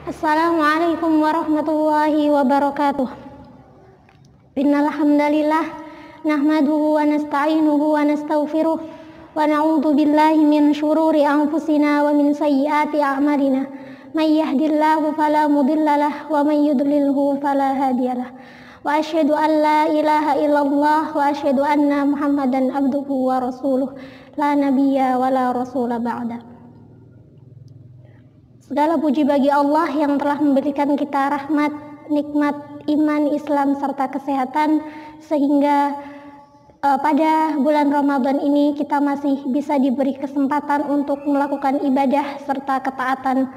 Assalamualaikum warahmatullahi wabarakatuh. Innal hamdalillah nahmaduhu wa nasta'inuhu wa nastaghfiruh wa na'udzu billahi min syururi anfusina wa min sayyiati a'malina. May yahdihillahu fala mudhillalah wa may yudlilhu fala hadiyalah. Wa asyhadu an la ilaha illallah wa asyhadu anna Muhammadan abduhu wa rasuluh la nabiyya wa la rasula ba'da. Segala puji bagi Allah yang telah memberikan kita rahmat, nikmat, iman, Islam, serta kesehatan sehingga pada bulan Ramadan ini kita masih bisa diberi kesempatan untuk melakukan ibadah serta ketaatan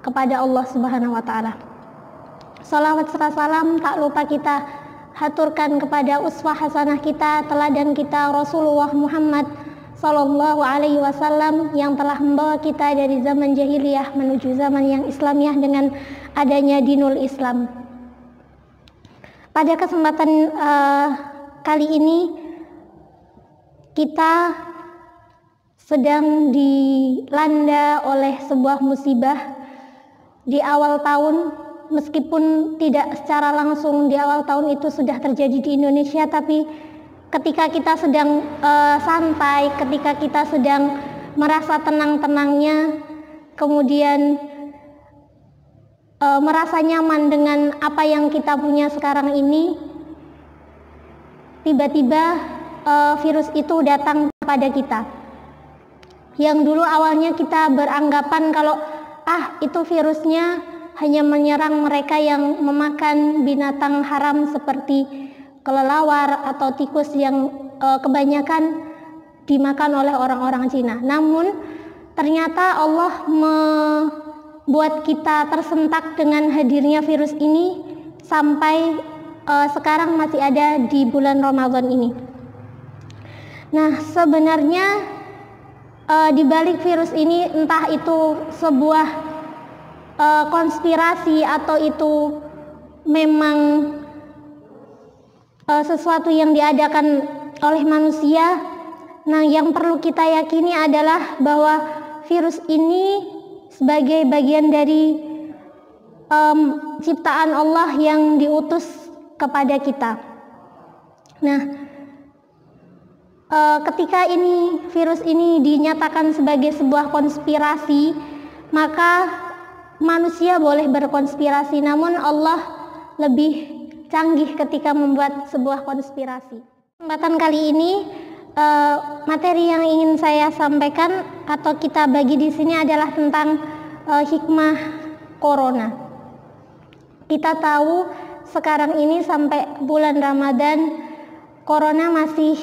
kepada Allah Subhanahu wa Ta'ala. Salawat serta salam tak lupa kita haturkan kepada uswah hasanah kita, teladan kita Rasulullah Muhammad Sallallahu Alaihi Wasallam yang telah membawa kita dari zaman jahiliyah menuju zaman yang Islamiyah dengan adanya dinul Islam. Pada kesempatan kali ini kita sedang dilanda oleh sebuah musibah di awal tahun, meskipun tidak secara langsung di awal tahun itu sudah terjadi di Indonesia, tapi ketika kita sedang santai, ketika kita sedang merasa tenang-tenangnya, kemudian merasa nyaman dengan apa yang kita punya sekarang ini, tiba-tiba virus itu datang kepada kita. Yang dulu awalnya kita beranggapan kalau itu virusnya hanya menyerang mereka yang memakan binatang haram seperti kelelawar atau tikus yang kebanyakan dimakan oleh orang-orang Cina. Namun ternyata Allah membuat kita tersentak dengan hadirnya virus ini sampai sekarang masih ada di bulan Ramadan ini. Nah, sebenarnya di balik virus ini, entah itu sebuah konspirasi atau itu memang sesuatu yang diadakan oleh manusia. Nah, yang perlu kita yakini adalah bahwa virus ini sebagai bagian dari ciptaan Allah yang diutus kepada kita. Nah, ketika virus ini dinyatakan sebagai sebuah konspirasi, maka manusia boleh berkonspirasi, namun Allah lebih canggih ketika membuat sebuah konspirasi. Kesempatan kali ini materi yang ingin saya sampaikan atau kita bagi di sini adalah tentang hikmah corona. Kita tahu sekarang ini sampai bulan Ramadan corona masih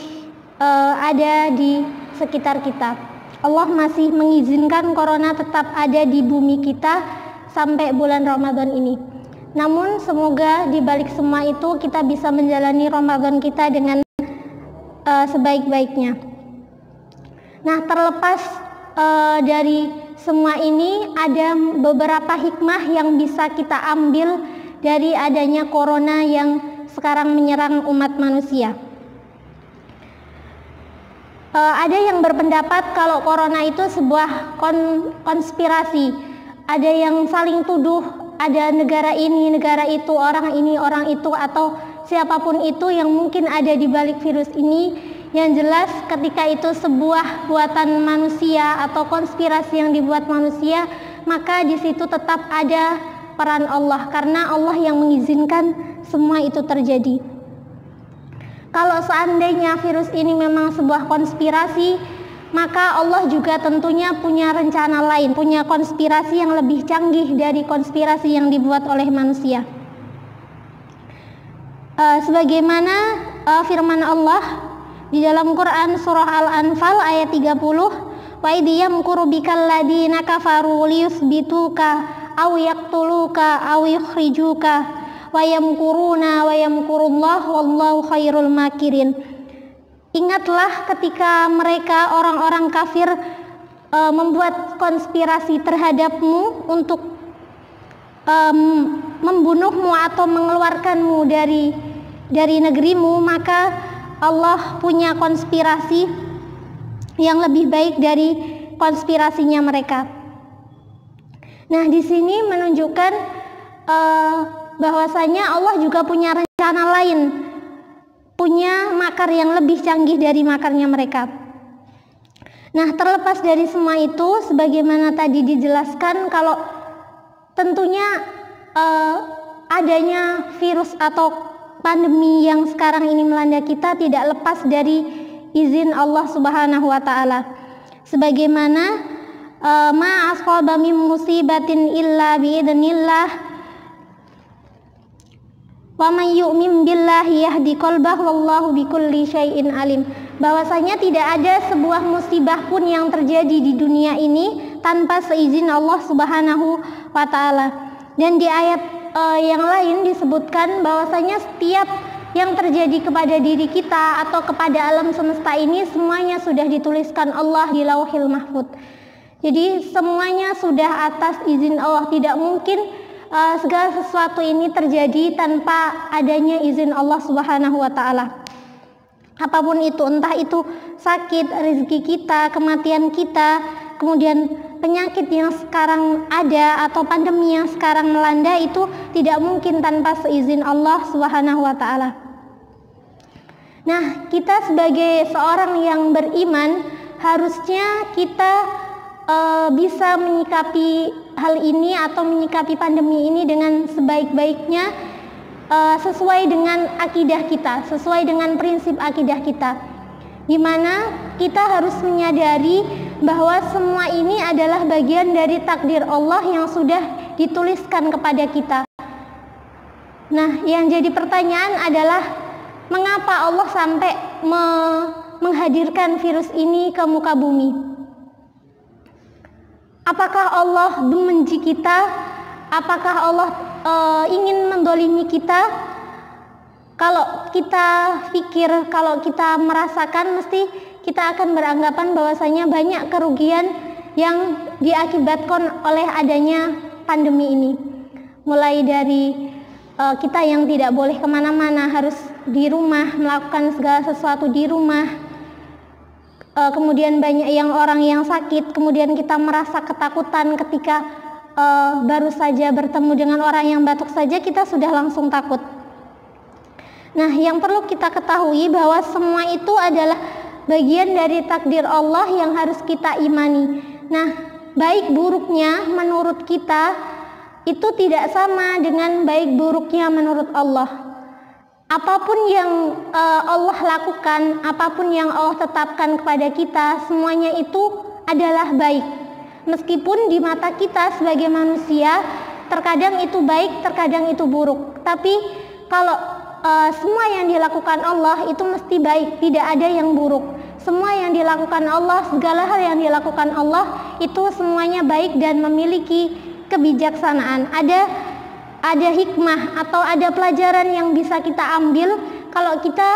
ada di sekitar kita. Allah masih mengizinkan corona tetap ada di bumi kita sampai bulan Ramadan ini. Namun semoga di balik semua itu kita bisa menjalani Ramadan kita dengan sebaik-baiknya. Nah, terlepas dari semua ini, ada beberapa hikmah yang bisa kita ambil dari adanya corona yang sekarang menyerang umat manusia. Ada yang berpendapat kalau corona itu sebuah konspirasi. Ada yang saling tuduh, ada negara ini, negara itu, orang ini, orang itu, atau siapapun itu yang mungkin ada di balik virus ini. Yang jelas ketika itu sebuah buatan manusia atau konspirasi yang dibuat manusia, maka di situ tetap ada peran Allah, karena Allah yang mengizinkan semua itu terjadi. Kalau seandainya virus ini memang sebuah konspirasi, maka Allah juga tentunya punya rencana lain, punya konspirasi yang lebih canggih dari konspirasi yang dibuat oleh manusia. Sebagaimana firman Allah di dalam Quran surah Al-Anfal ayat 30, wa idh yamkuru bikal ladina kafaru liyuthbituka aw yaqtuluka aw yukhrijuka wa yamkuruna wa yamkurullah wallahu khairul makirin. Ingatlah ketika mereka orang-orang kafir membuat konspirasi terhadapmu untuk membunuhmu atau mengeluarkanmu dari negerimu, maka Allah punya konspirasi yang lebih baik dari konspirasinya mereka. Nah, di sini menunjukkan bahwasanya Allah juga punya rencana lain, punya makar yang lebih canggih dari makarnya mereka. Nah, terlepas dari semua itu, sebagaimana tadi dijelaskan, kalau tentunya adanya virus atau pandemi yang sekarang ini melanda kita tidak lepas dari izin Allah Subhanahu wa taala. Sebagaimana ma asqaba min musibatin illa bi idznillah wa man yu'min billahi yahdi qalbah wallahu bikulli syai'in alim. Bahwasanya tidak ada sebuah musibah pun yang terjadi di dunia ini tanpa seizin Allah Subhanahu wa taala. Dan di ayat yang lain disebutkan bahwasanya setiap yang terjadi kepada diri kita atau kepada alam semesta ini semuanya sudah dituliskan Allah di Lauhil Mahfuz. Jadi semuanya sudah atas izin Allah. Tidak mungkin segala sesuatu ini terjadi tanpa adanya izin Allah Subhanahu wa taala. Apapun itu, entah itu sakit, rezeki kita, kematian kita, kemudian penyakit yang sekarang ada atau pandemi yang sekarang melanda, itu tidak mungkin tanpa seizin Allah Subhanahu wa taala. Nah, kita sebagai seorang yang beriman harusnya kita bisa menyikapi hal ini atau menyikapi pandemi ini dengan sebaik-baiknya, sesuai dengan akidah kita, sesuai dengan prinsip akidah kita, di mana kita harus menyadari bahwa semua ini adalah bagian dari takdir Allah yang sudah dituliskan kepada kita. Nah, yang jadi pertanyaan adalah mengapa Allah sampai menghadirkan virus ini ke muka bumi? Apakah Allah membenci kita? Apakah Allah ingin mendolimi kita? Kalau kita pikir, kalau kita merasakan, mesti kita akan beranggapan bahwasanya banyak kerugian yang diakibatkan oleh adanya pandemi ini. Mulai dari kita yang tidak boleh kemana-mana, harus di rumah, melakukan segala sesuatu di rumah. Kemudian banyak orang yang sakit, kemudian kita merasa ketakutan ketika baru saja bertemu dengan orang yang batuk saja kita sudah langsung takut. Nah, yang perlu kita ketahui bahwa semua itu adalah bagian dari takdir Allah yang harus kita imani. Nah, baik buruknya menurut kita itu tidak sama dengan baik buruknya menurut Allah. Apapun yang Allah lakukan, apapun yang Allah tetapkan kepada kita, semuanya itu adalah baik. Meskipun di mata kita sebagai manusia, terkadang itu baik, terkadang itu buruk. Tapi kalau semua yang dilakukan Allah itu mesti baik, tidak ada yang buruk. Semua yang dilakukan Allah, segala hal yang dilakukan Allah itu semuanya baik dan memiliki kebijaksanaan. Ada hikmah atau ada pelajaran yang bisa kita ambil kalau kita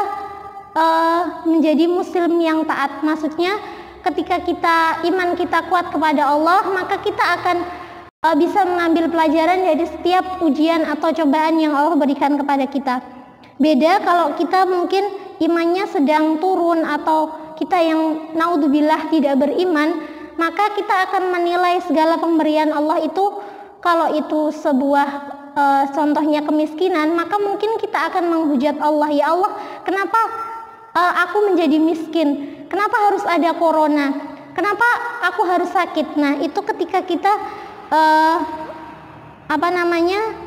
menjadi muslim yang taat. Maksudnya ketika iman kita kuat kepada Allah, maka kita akan bisa mengambil pelajaran dari setiap ujian atau cobaan yang Allah berikan kepada kita. Beda kalau kita mungkin imannya sedang turun atau kita yang naudzubillah tidak beriman, maka kita akan menilai segala pemberian Allah itu, kalau itu sebuah contohnya kemiskinan, maka mungkin kita akan menghujat Allah. Ya Allah, kenapa aku menjadi miskin? Kenapa harus ada corona? Kenapa aku harus sakit? Nah, itu ketika kita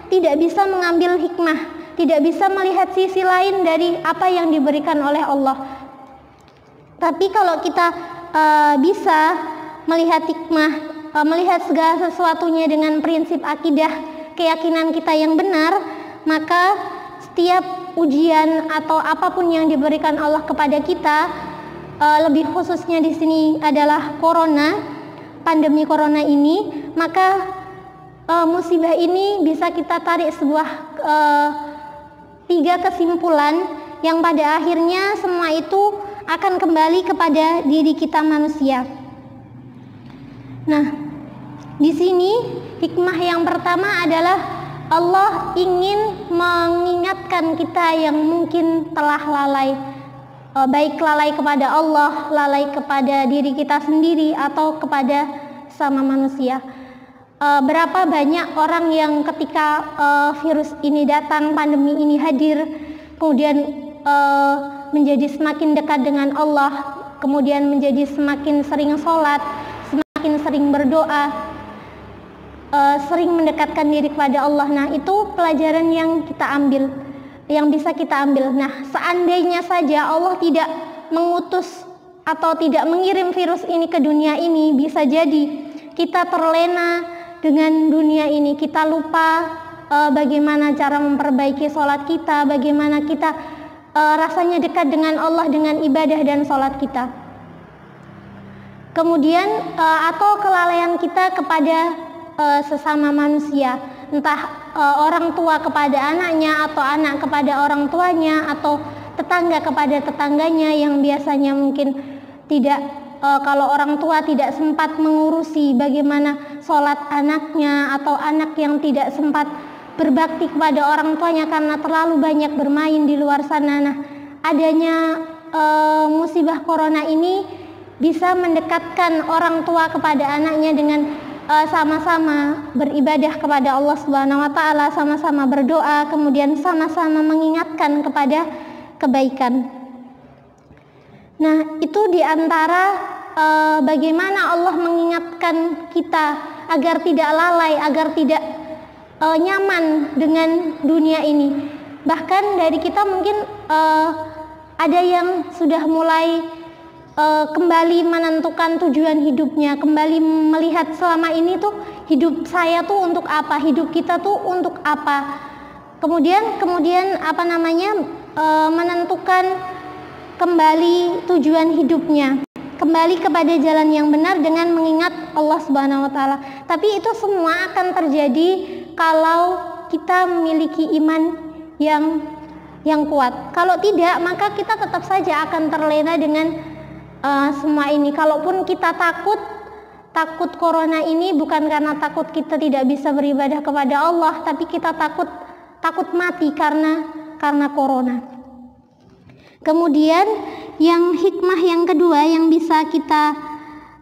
tidak bisa mengambil hikmah, tidak bisa melihat sisi lain dari apa yang diberikan oleh Allah. Tapi kalau kita bisa melihat hikmah, melihat segala sesuatunya dengan prinsip akidah keyakinan kita yang benar, maka setiap ujian atau apapun yang diberikan Allah kepada kita, lebih khususnya di sini adalah corona, pandemi corona ini, maka musibah ini bisa kita tarik sebuah 3 kesimpulan yang pada akhirnya semua itu akan kembali kepada diri kita manusia. Nah, di sini hikmah yang pertama adalah Allah ingin mengingatkan kita yang mungkin telah lalai, baik lalai kepada Allah, lalai kepada diri kita sendiri, atau kepada sama manusia. berapa banyak orang yang ketika virus ini datang, pandemi ini hadir, kemudian menjadi semakin dekat dengan Allah, kemudian menjadi semakin sering sholat, semakin sering berdoa, sering mendekatkan diri kepada Allah. Nah, itu pelajaran yang kita ambil, yang bisa kita ambil. Nah, seandainya saja Allah tidak mengutus atau tidak mengirim virus ini ke dunia ini, bisa jadi kita terlena dengan dunia ini. Kita lupa bagaimana cara memperbaiki sholat kita, bagaimana kita rasanya dekat dengan Allah dengan ibadah dan sholat kita. Kemudian atau kelalaian kita kepada sesama manusia, entah orang tua kepada anaknya, atau anak kepada orang tuanya, atau tetangga kepada tetangganya yang biasanya mungkin tidak, kalau orang tua tidak sempat mengurusi bagaimana sholat anaknya, atau anak yang tidak sempat berbakti kepada orang tuanya karena terlalu banyak bermain di luar sana. Nah, adanya musibah corona ini bisa mendekatkan orang tua kepada anaknya dengan sama-sama beribadah kepada Allah Subhanahu wa taala, sama-sama berdoa, kemudian sama-sama mengingatkan kepada kebaikan. Nah, itu diantara bagaimana Allah mengingatkan kita agar tidak lalai, agar tidak nyaman dengan dunia ini. Bahkan dari kita mungkin ada yang sudah mulai kembali menentukan tujuan hidupnya, kembali melihat selama ini tuh hidup saya tuh untuk apa, hidup kita tuh untuk apa. Kemudian menentukan kembali tujuan hidupnya, kembali kepada jalan yang benar dengan mengingat Allah Subhanahu wa taala. Tapi itu semua akan terjadi kalau kita memiliki iman yang kuat. Kalau tidak, maka kita tetap saja akan terlena dengan semua ini. Kalaupun kita takut corona ini bukan karena takut kita tidak bisa beribadah kepada Allah, tapi kita takut mati karena corona. Kemudian yang hikmah yang kedua yang bisa kita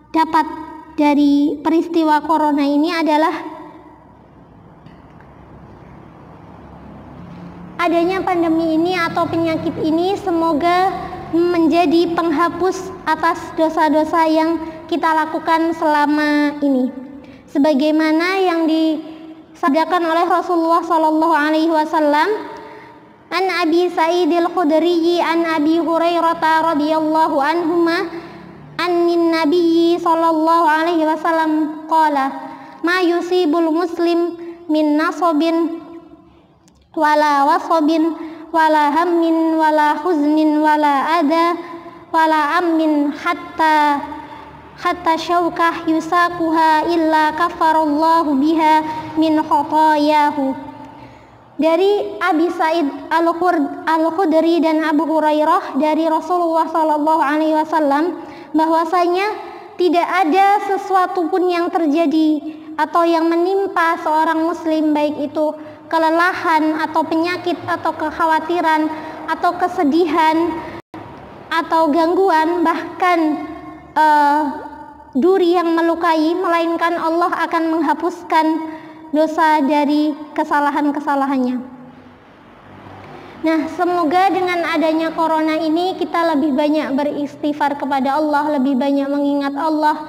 dapat dari peristiwa corona ini adalah adanya pandemi ini atau penyakit ini semoga menjadi penghapus atas dosa-dosa yang kita lakukan selama ini. Sebagaimana yang disabdakan oleh Rasulullah sallallahu alaihi wasallam, an Abi Sa'id al-Khudri an Abi Hurairah radhiyallahu anhuma annin Nabi sallallahu alaihi wasallam qala ma yusibul muslim min nasabin wala wasabin wala hammin wala huznin wala adha wala ammin hatta syaukah yusakuha illa kafarallahu biha min khotayahu. Dari Abi Sa'id al-Khudri dan Abu Hurairah dari Rasulullah sallallahu alaihi wasallam bahwasanya tidak ada sesuatu pun yang terjadi atau yang menimpa seorang muslim, baik itu kelelahan atau penyakit atau kekhawatiran atau kesedihan atau gangguan, bahkan duri yang melukai, melainkan Allah akan menghapuskan dosa dari kesalahan-kesalahannya. Nah, semoga dengan adanya corona ini kita lebih banyak beristighfar kepada Allah, lebih banyak mengingat Allah,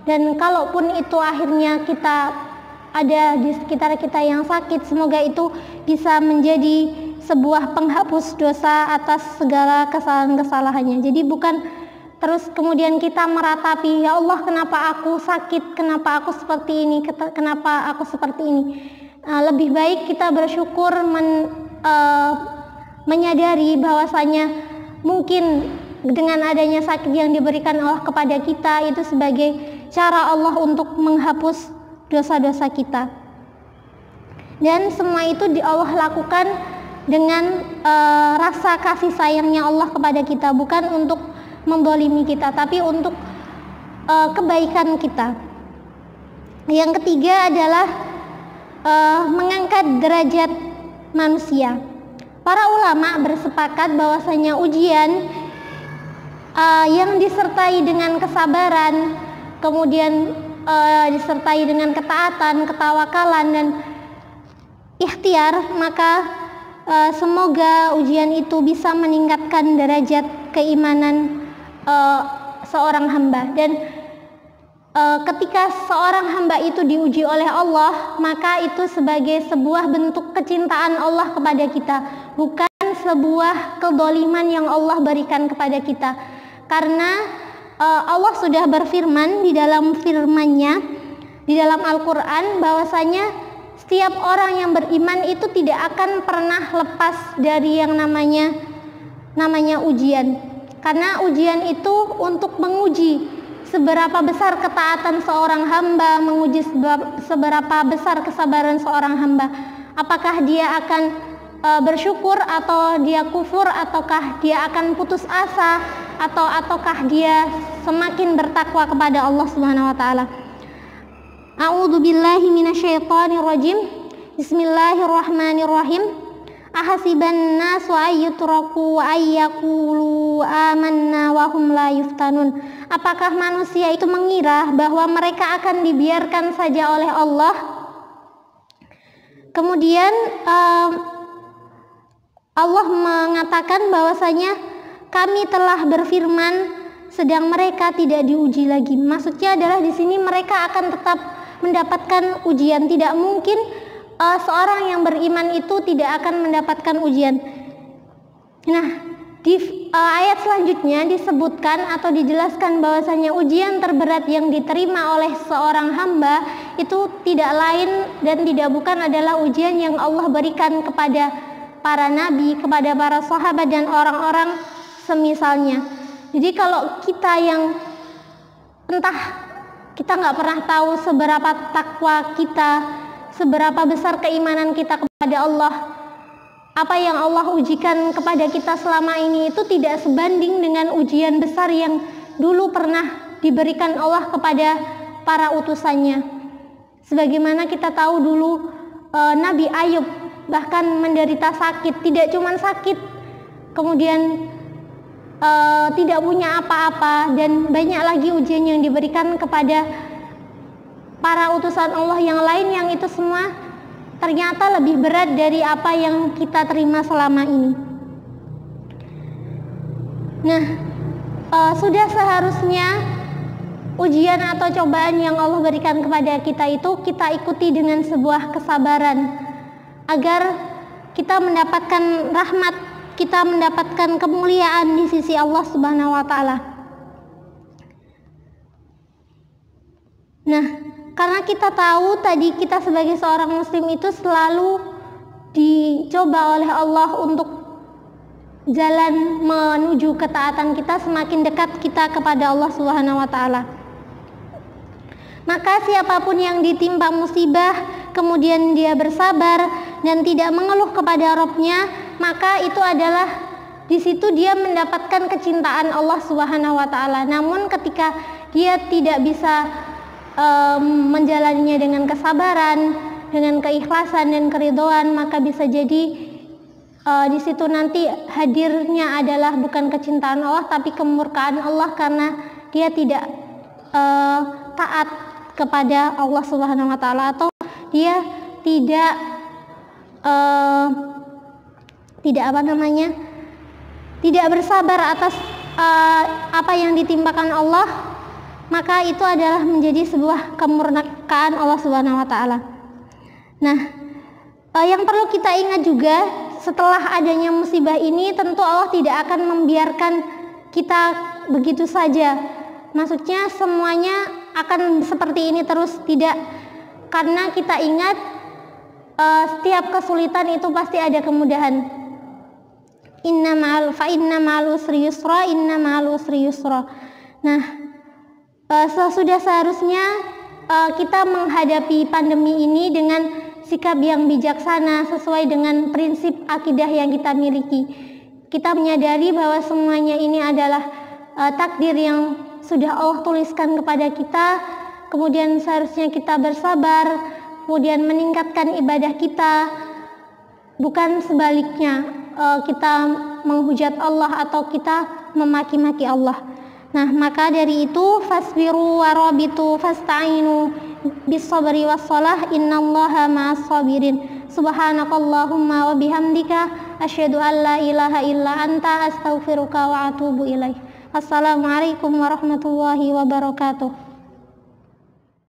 dan kalaupun itu akhirnya kita ada di sekitar kita yang sakit, semoga itu bisa menjadi sebuah penghapus dosa atas segala kesalahan-kesalahannya. Jadi bukan terus kemudian kita meratapi, ya Allah kenapa aku sakit, kenapa aku seperti ini, kenapa aku seperti ini. Lebih baik kita bersyukur menyadari bahwasanya mungkin dengan adanya sakit yang diberikan Allah kepada kita itu sebagai cara Allah untuk menghapus dosa-dosa kita. Dan semua itu Allah lakukan dengan rasa kasih sayangnya Allah kepada kita, bukan untuk mendolimi kita, tapi untuk kebaikan kita. Yang ketiga adalah mengangkat derajat manusia. Para ulama bersepakat bahwasanya ujian yang disertai dengan kesabaran, kemudian disertai dengan ketaatan, ketawakalan dan ikhtiar, maka semoga ujian itu bisa meningkatkan derajat keimanan seorang hamba. Dan ketika seorang hamba itu diuji oleh Allah, maka itu sebagai sebuah bentuk kecintaan Allah kepada kita, bukan sebuah kedoliman yang Allah berikan kepada kita. Karena Allah sudah berfirman di dalam firman-Nya di dalam Al-Quran bahwasanya setiap orang yang beriman itu tidak akan pernah lepas dari yang namanya ujian. Karena ujian itu untuk menguji seberapa besar ketaatan seorang hamba, menguji seberapa besar kesabaran seorang hamba. Apakah dia akan bersyukur atau dia kufur, ataukah dia akan putus asa, ataukah dia semakin bertakwa kepada Allah Subhanahu wa taala. A'udzu billahi minasyaitonir rajim. Bismillahirrahmanirrahim. Ahasiban nasu ayyutraku wa ayyaqulu amanna wa hum la yuftanun. Apakah manusia itu mengira bahwa mereka akan dibiarkan saja oleh Allah? Kemudian Allah mengatakan bahwasanya kami telah berfirman sedang mereka tidak diuji lagi. Maksudnya adalah di sini mereka akan tetap mendapatkan ujian. Tidak mungkin seorang yang beriman itu tidak akan mendapatkan ujian. Nah, di ayat selanjutnya disebutkan atau dijelaskan bahwasanya ujian terberat yang diterima oleh seorang hamba itu tidak lain dan tidak bukan adalah ujian yang Allah berikan kepada para nabi, kepada para sahabat dan orang-orang semisalnya. Jadi kalau kita yang entah kita nggak pernah tahu seberapa takwa kita, seberapa besar keimanan kita kepada Allah, apa yang Allah ujikan kepada kita selama ini itu tidak sebanding dengan ujian besar yang dulu pernah diberikan Allah kepada para utusannya. Sebagaimana kita tahu dulu Nabi Ayub bahkan menderita sakit, tidak cuma sakit, kemudian tidak punya apa-apa, dan banyak lagi ujian yang diberikan kepada para utusan Allah yang lain, yang itu semua ternyata lebih berat dari apa yang kita terima selama ini. Nah, sudah seharusnya ujian atau cobaan yang Allah berikan kepada kita itu kita ikuti dengan sebuah kesabaran agar kita mendapatkan rahmat, kita mendapatkan kemuliaan di sisi Allah Subhanahu wa taala. Nah, karena kita tahu tadi kita sebagai seorang muslim itu selalu dicoba oleh Allah untuk jalan menuju ketaatan kita, semakin dekat kita kepada Allah Subhanahu wa taala. Maka siapapun yang ditimpa musibah kemudian dia bersabar dan tidak mengeluh kepada Rabb-Nya, maka itu adalah di situ dia mendapatkan kecintaan Allah Subhanahu wa taala. Namun ketika dia tidak bisa menjalaninya dengan kesabaran, dengan keikhlasan dan keridhaan, maka bisa jadi di situ nanti hadirnya adalah bukan kecintaan Allah tapi kemurkaan Allah, karena dia tidak taat kepada Allah Subhanahu wa taala, atau dia tidak tidak bersabar atas apa yang ditimpakan Allah, maka itu adalah menjadi sebuah kemurkaan Allah Subhanahu wa taala. Nah, yang perlu kita ingat juga, setelah adanya musibah ini tentu Allah tidak akan membiarkan kita begitu saja. Maksudnya semuanya akan seperti ini terus, tidak. Karena kita ingat setiap kesulitan itu pasti ada kemudahan. Inna ma'al usri yusra, inna ma'al usri yusra. Nah, sudah seharusnya kita menghadapi pandemi ini dengan sikap yang bijaksana sesuai dengan prinsip akidah yang kita miliki. Kita menyadari bahwa semuanya ini adalah takdir yang sudah Allah tuliskan kepada kita. Kemudian seharusnya kita bersabar, kemudian meningkatkan ibadah kita, bukan sebaliknya kita menghujat Allah atau kita memaki-maki Allah. Nah, maka dari itu fasbiru warabitu fasta'inu bis-sabri was-shalah innallaha ma'as-sabirin. Subhanakallahumma wa bihamdika asyhadu an la ilaha illa anta astaghfiruka wa atubu ilaik. Assalamualaikum warahmatullahi wabarakatuh.